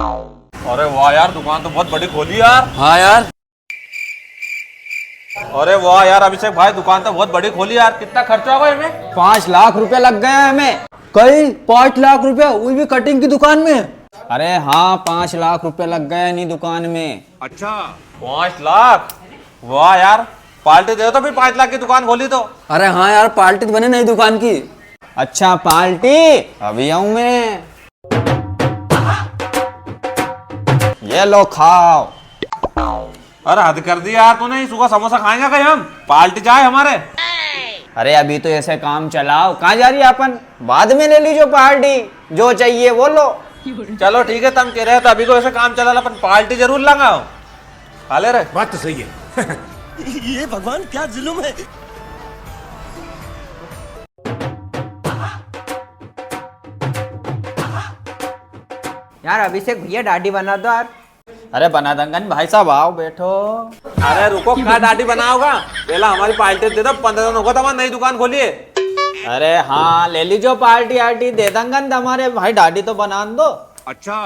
अरे वाह यार, दुकान तो बहुत बड़ी खोली यार। हाँ यार। अरे वाह यार अभिषेक भाई, दुकान तो बहुत बड़ी खोली यार। कितना खर्चा होगा इसमें? 5 लाख रुपए लग गए हैं हमें। कई 5 लाख रुपए, वो भी कटिंग की दुकान में। अरे हाँ, 5 लाख रुपए लग गए नहीं दुकान में। अच्छा 5 लाख? वाह यार, पार्टी दे तो फिर 5 लाख की दुकान खोली तो। अरे हाँ यार, पार्टी बने नई दुकान की। अच्छा पार्टी अभी आऊं मैं। ये लो खाओ। अरे हद कर दिया यार तूने, सुबह समोसा खाएंगे कहीं हम? पार्टी जाए हमारे। अरे अभी तो ऐसे काम चलाओ, कहाँ जा रही है अपन? बाद में ले लीजिए पार्टी, जो चाहिए वो लो। चलो ठीक है, तुम कह रहे हो तो अभी को ऐसे काम चला, अपन पार्टी जरूर लगाओ। खा ले रहे। बात तो सही है। ये भगवान क्या जुल्म है। यार अभिषेक भैया दाढ़ी बना दो यार। अरे बना दंगन भाई साहब, आओ बैठो। अरे रुको, क्या दाढ़ी बनाओगा? पहला हमारी पार्टी दे दो, 15 दिन होगा तो हमारी नई दुकान खोलिए। अरे हाँ, ले लीजिए पार्टी आर्टी दे दंगन हमारे भाई, दाढ़ी तो बना दो। अच्छा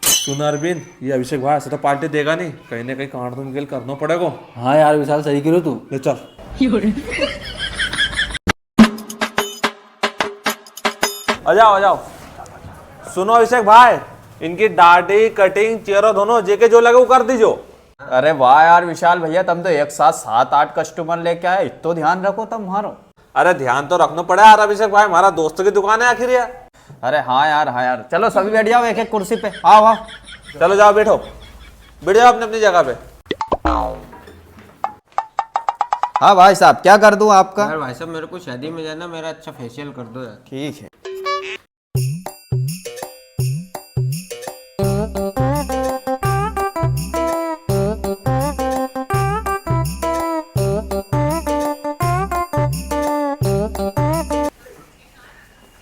सुन अरविंद, ये अभिषेक भाई ऐसा तो पार्टी देगा नहीं, कहीं ना कहीं कांड तो निकल करना पड़ेगा। हाँ यार विशाल, सही करो तू। ले चल। आ जाओ आ जाओ। सुनो अभिषेक भाई, इनकी दाढ़ी कटिंग चेहरा दोनों जेके जो लगे वो कर दीजो। अरे वाह यार विशाल भैया, तुम तो एक साथ 7-8 कस्टमर लेके आए, इतो ध्यान रखो तुम मारो। अरे ध्यान तो रखना पड़ा यार अभिषेक भाई, हमारा दोस्त की दुकान है आखिर यार। अरे हाँ यार, चलो सभी बैठ जाओ एक एक कुर्सी पे। आओ आओ। चलो जाओ, बैठो बैठ जाओ अपनी अपनी जगह पे। हाँ भाई साहब, क्या कर दूं आपका? यार भाई साहब, मेरे को शादी में जाना, मेरा अच्छा फेशियल कर दो यार। ठीक है।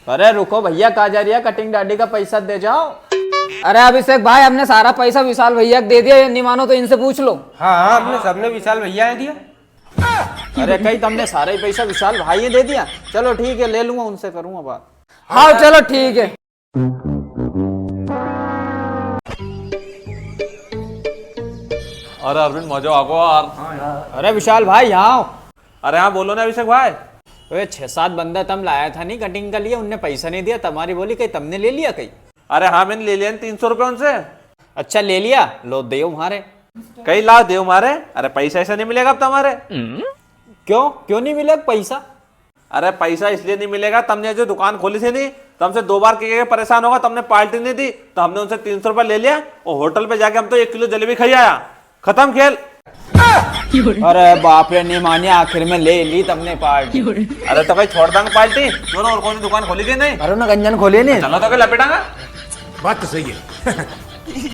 अरे रुको भैया, कहा जा रही है? कटिंग दाढ़ी का पैसा दे जाओ। अरे अभिषेक भाई, हमने सारा पैसा विशाल भैया को दे दिया, नहीं मानो तो इनसे पूछ लो। हाँ हमने सबने विशाल भैया ने दिया। अरे कहीं तुमने सारा ही पैसा विशाल भाई ने दे दिया? चलो ठीक है, ले लूंगा, उनसे करूंगा बात। हाँ चलो ठीक है। अरे अरविंद मजा आगो यार। अरे विशाल भाई यहाँ आओ। अरे हाँ बोलो ना अभिषेक भाई। 6-7 बंदा तुम लाया था नहीं कटिंग का लिए, उनने पैसा नहीं दिया, तुम्हारी बोली कहीं तुमने ले लिया कहीं? अरे हाँ मैंने ले लिया 300 रुपए उनसे। अच्छा ले लिया, लो दे हमारे। कई लाख दे हमारे। अरे पैसा ऐसा नहीं मिलेगा अब तुम्हारे। क्यों नहीं मिलेगा पैसा? अरे पैसा इसलिए नहीं मिलेगा, तुमने जो दुकान खोली थी नहीं, तुमसे 2 बार के परेशान होगा, तुमने पार्टी नहीं दी तो हमने उनसे 300 रुपए ले लिया, और होटल पे जाके हम तो 1 किलो जलेबी खाई आया। खत्म खेल। अरे बाप रे, नहीं मानिए, आखिर में ले ली तुमने पार्टी। अरे तो भाई छोड़ देंगे पार्टी, दोनों और कौन सी दुकान खोली थी नहीं? अरे ना गंजन खोले नहीं। चलो तो लपेटांगा। बात तो सही है।